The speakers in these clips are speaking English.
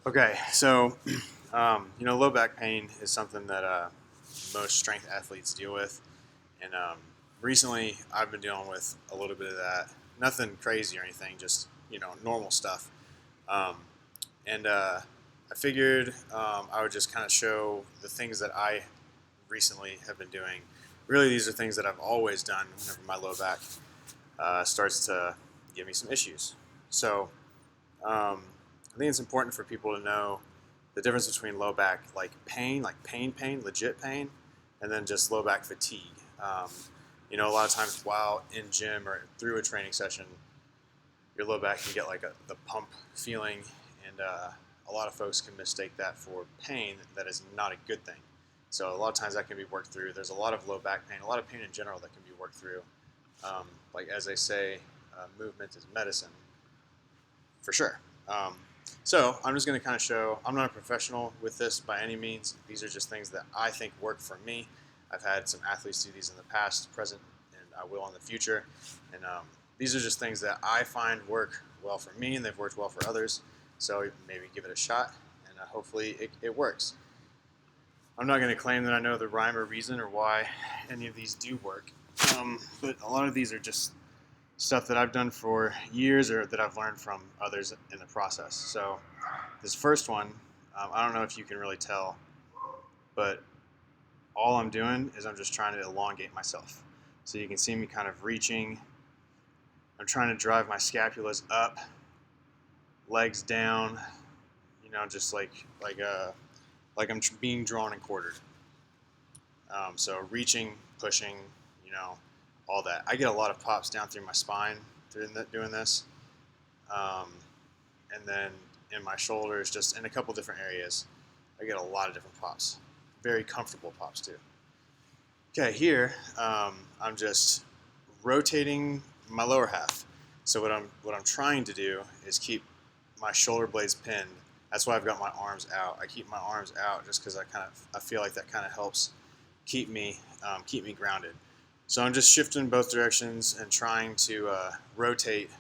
Okay, so low back pain is something that most strength athletes deal with, and recently I've been dealing with a little bit of that. Nothing crazy or anything, just normal stuff. Um, and I figured I would just kind of show the things that I recently have been doing. Really, these are things that I've always done whenever my low back starts to give me some issues. So I think it's important for people to know the difference between low back like pain, legit pain, and then just low back fatigue. Um, a lot of times while in gym or through a training session, your low back can get like the pump feeling, and a lot of folks can mistake that for pain. That is not a good thing. So a lot of times that can be worked through. There's a lot of low back pain, a lot of pain in general that can be worked through. Like as they say, movement is medicine for sure. Um, so I'm just going to kind of show. I'm not a professional with this by any means. These are just things that I think work for me. I've had some athletes do these in the past, present, and I will in the future. And these are just things that I find work well for me, and they've worked well for others. So maybe give it a shot, and hopefully it works. I'm not going to claim that I know the rhyme or reason or why any of these do work, but a lot of these are just stuff that I've done for years or that I've learned from others in the process. So this first one, I don't know if you can really tell, but all I'm doing is I'm just trying to elongate myself. So you can see me kind of reaching. I'm trying to drive my scapulas up, legs down, just like I'm being drawn and quartered. So reaching, pushing, you know, all that. I get a lot of pops down through my spine doing this. Um, and then in my shoulders, just in a couple different areas, I get a lot of different pops. Very comfortable pops too. Okay, here I'm just rotating my lower half. So what I'm trying to do is keep my shoulder blades pinned. That's why I've got my arms out. I keep my arms out just because I feel like that kind of helps keep me grounded. So I'm just shifting both directions and trying to rotate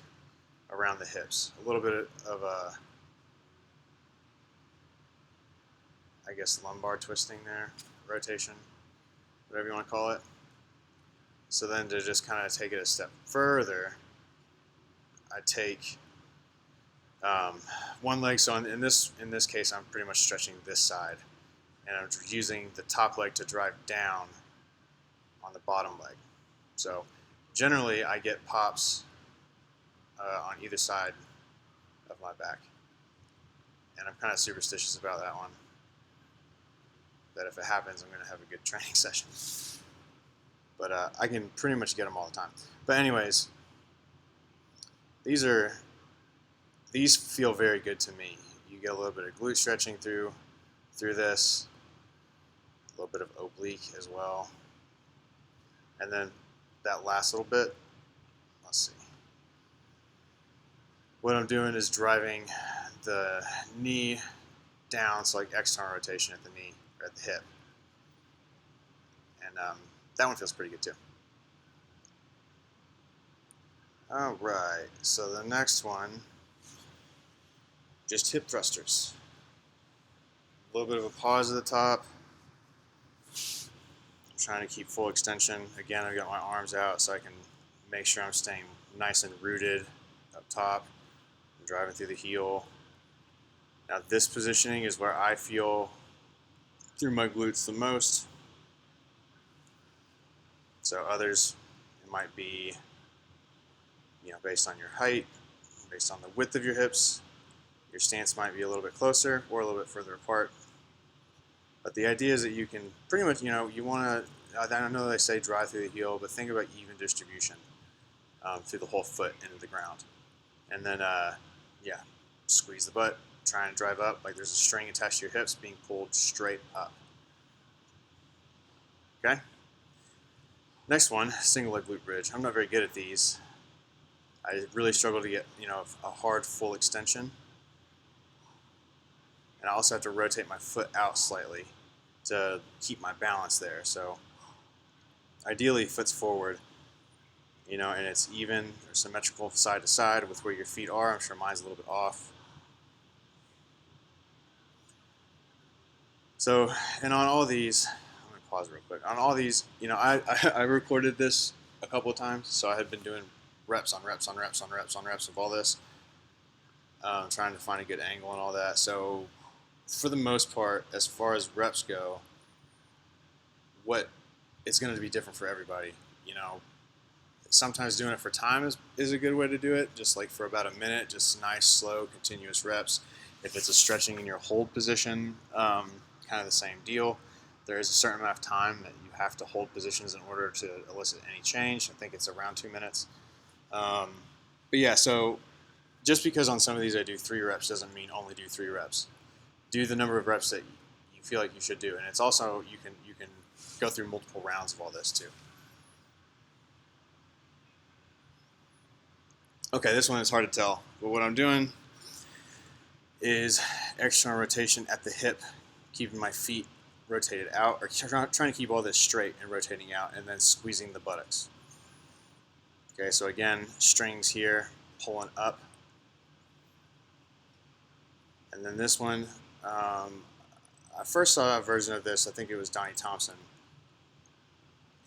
around the hips. A little bit of a, I guess, lumbar twisting there, rotation, whatever you want to call it. So then to just kind of take it a step further, I take one leg. So in this case, I'm pretty much stretching this side, and I'm using the top leg to drive down on the bottom leg. So generally, I get pops on either side of my back, and I'm kind of superstitious about that one. That if it happens, I'm going to have a good training session. But I can pretty much get them all the time. But anyways, these feel very good to me. You get a little bit of glute stretching through this, a little bit of oblique as well, and then that last little bit. Let's see. What I'm doing is driving the knee down, so like external rotation at the knee or at the hip, and that one feels pretty good too. All right, so the next one, just hip thrusters. A little bit of a pause at the top. I'm trying to keep full extension. Again, I've got my arms out so I can make sure I'm staying nice and rooted up top. I'm driving through the heel. Now this positioning is where I feel through my glutes the most. So others, it might be, based on your height, based on the width of your hips, your stance might be a little bit closer or a little bit further apart. But the idea is that you can pretty much, you want to, I know they say drive through the heel, but think about even distribution through the whole foot into the ground. And then, squeeze the butt, try and drive up like there's a string attached to your hips being pulled straight up. Okay? Next one, single leg glute bridge. I'm not very good at these. I really struggle to get, a hard full extension. And I also have to rotate my foot out slightly to keep my balance there. So ideally, foot's forward, and it's even or symmetrical side to side with where your feet are. I'm sure mine's a little bit off. So, and on all these, I'm gonna pause real quick. On all these, I recorded this a couple of times, so I had been doing reps on reps on reps on reps on reps of all this, trying to find a good angle and all that. So, for the most part, as far as reps go, what it's going to be different for everybody. You know, sometimes doing it for time is a good way to do it, just like for about a minute, just nice, slow, continuous reps. If it's a stretching in your hold position, kind of the same deal. There is a certain amount of time that you have to hold positions in order to elicit any change. I think it's around 2 minutes. But yeah, so just because on some of these I do 3 reps doesn't mean only do 3 reps. Do the number of reps that you feel like you should do, and it's also you can go through multiple rounds of all this too. Okay, this one is hard to tell, but what I'm doing is external rotation at the hip, keeping my feet rotated out, or trying to keep all this straight and rotating out, and then squeezing the buttocks. Okay, so again, strings here, pulling up. And then this one, I first saw a version of this, I think it was Donnie Thompson.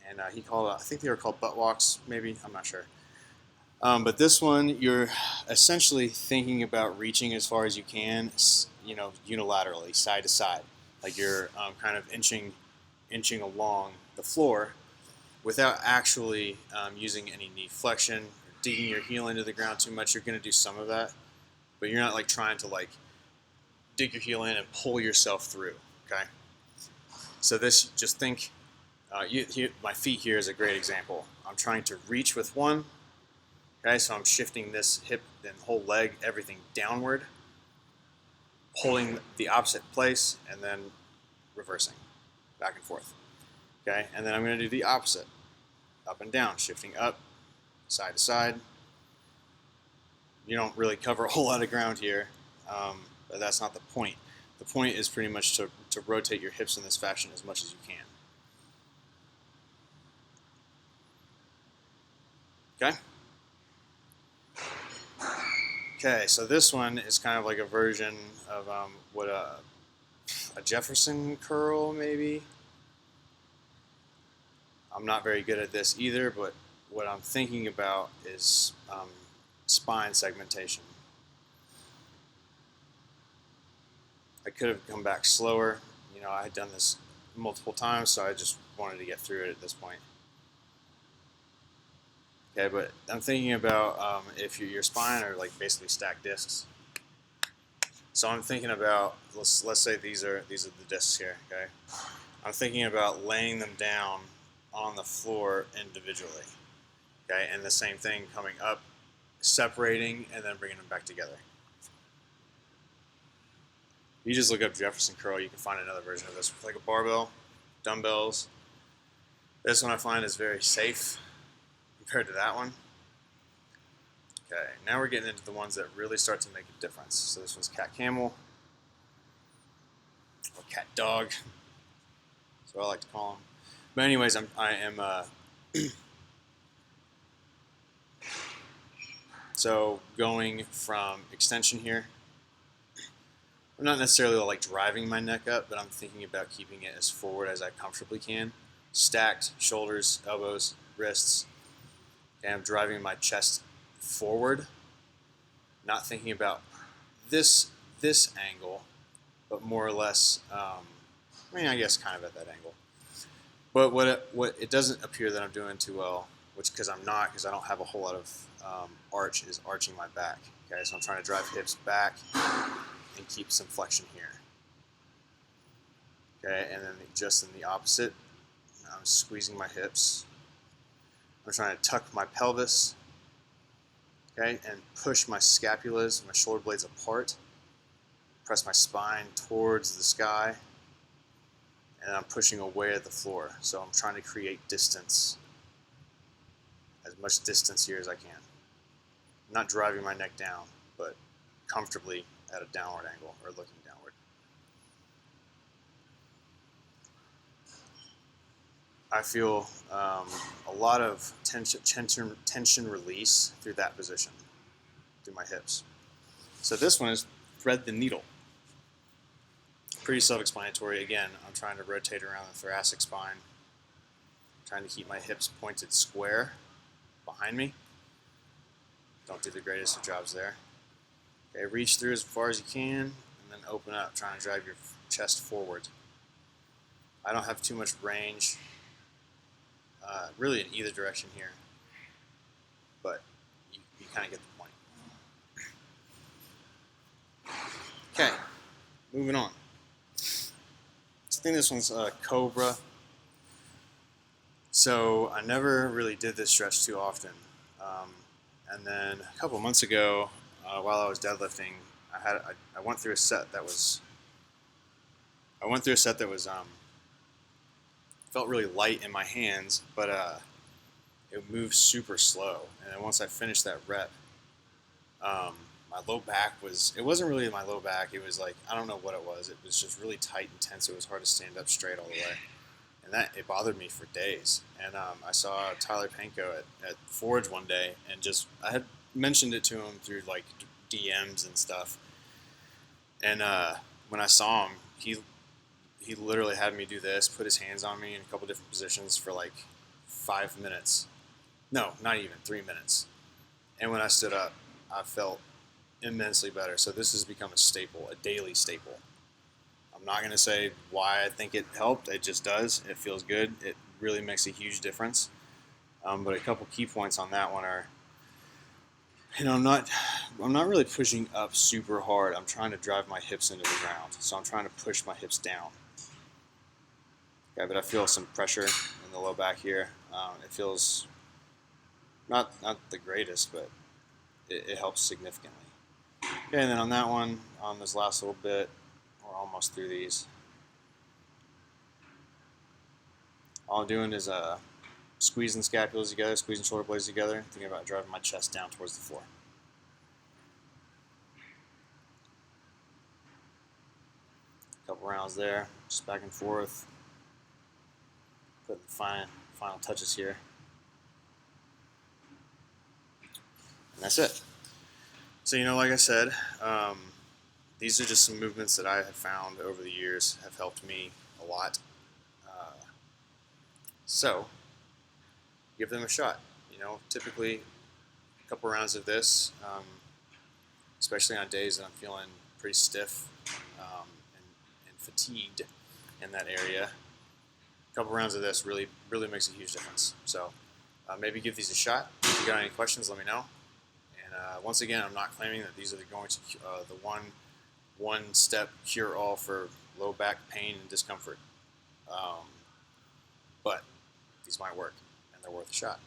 And he called it, I think they were called butt walks, maybe, I'm not sure. But this one, you're essentially thinking about reaching as far as you can, unilaterally, side to side. Like you're kind of inching along the floor without actually using any knee flexion, or digging your heel into the ground too much. You're going to do some of that, but you're not like trying to like dig your heel in and pull yourself through. Okay. So this, just think. My feet here is a great example. I'm trying to reach with one. Okay, so I'm shifting this hip and whole leg, everything downward, holding the opposite place, and then reversing back and forth. Okay, and then I'm going to do the opposite, up and down, shifting up, side to side. You don't really cover a whole lot of ground here, but that's not the point. The point is pretty much to rotate your hips in this fashion as much as you can. Okay? Okay, so this one is kind of like a version of what a Jefferson curl, maybe. I'm not very good at this either, but what I'm thinking about is spine segmentation. I could have come back slower. I had done this multiple times, so I just wanted to get through it at this point. Okay, but I'm thinking about if your spine are like basically stacked discs. So I'm thinking about, let's say these are the discs here. Okay, I'm thinking about laying them down on the floor individually. Okay, and the same thing coming up, separating, and then bringing them back together. You just look up Jefferson curl, you can find another version of this with like a barbell, dumbbells. This one I find is very safe compared to that one. Okay, now we're getting into the ones that really start to make a difference. So this one's cat camel, or cat dog. That's what I like to call them. But anyways, I am so going from extension here. I'm not necessarily like driving my neck up, but I'm thinking about keeping it as forward as I comfortably can. Stacked shoulders, elbows, wrists. Okay, I'm driving my chest forward, not thinking about this angle, but more or less, I guess kind of at that angle. But what it doesn't appear that I'm doing too well, because I don't have a whole lot of arch, is arching my back. Okay, so I'm trying to drive hips back and keep some flexion here. Okay, and then just in the opposite, I'm squeezing my hips. I'm trying to tuck my pelvis, okay, and push my scapulas, my shoulder blades apart. Press my spine towards the sky, and I'm pushing away at the floor. So I'm trying to create distance, as much distance here as I can. I'm not driving my neck down, but comfortably at a downward angle or looking downward. I feel a lot of tension release through that position, through my hips. So this one is thread the needle. pretty self-explanatory. Again, I'm trying to rotate around the thoracic spine, trying to keep my hips pointed square behind me. Don't do the greatest of jobs there. Okay, reach through as far as you can, and then open up, trying to drive your chest forward. I don't have too much range, really in either direction here, but you kind of get the point. Okay, moving on. I think this one's Cobra. So I never really did this stretch too often. And then a couple months ago, while I was deadlifting, I went through a set that was felt really light in my hands, but it moved super slow. And then once I finished that rep, my low back it wasn't really my low back. It was like, I don't know what it was. It was just really tight and tense. It was hard to stand up straight all the way. And it bothered me for days. And I saw Tyler Panko at Forge one day, and I had mentioned it to him through like DMs and stuff. And when I saw him, he literally had me do this, put his hands on me in a couple different positions for like 5 minutes. No, not even 3 minutes. And when I stood up, I felt immensely better. So this has become a staple, a daily staple. I'm not going to say why I think it helped. It just does. It feels good. It really makes a huge difference. But a couple key points on that one are, I'm not really pushing up super hard. I'm trying to drive my hips into the ground. So I'm trying to push my hips down. Okay, but I feel some pressure in the low back here. It feels not the greatest, but it helps significantly. Okay, and then on that one, on this last little bit, we're almost through these. All I'm doing is squeezing scapulas together, squeezing shoulder blades together, thinking about driving my chest down towards the floor. A couple rounds there, just back and forth. Put the final touches here. And that's it. So, like I said, these are just some movements that I have found over the years have helped me a lot. So, give them a shot. Typically a couple rounds of this, especially on days that I'm feeling pretty stiff and fatigued in that area. A couple rounds of this really makes a huge difference. So maybe give these a shot. If you got any questions, let me know. And once again, I'm not claiming that these are going to the one-step cure-all for low back pain and discomfort. But these might work, and they're worth a shot.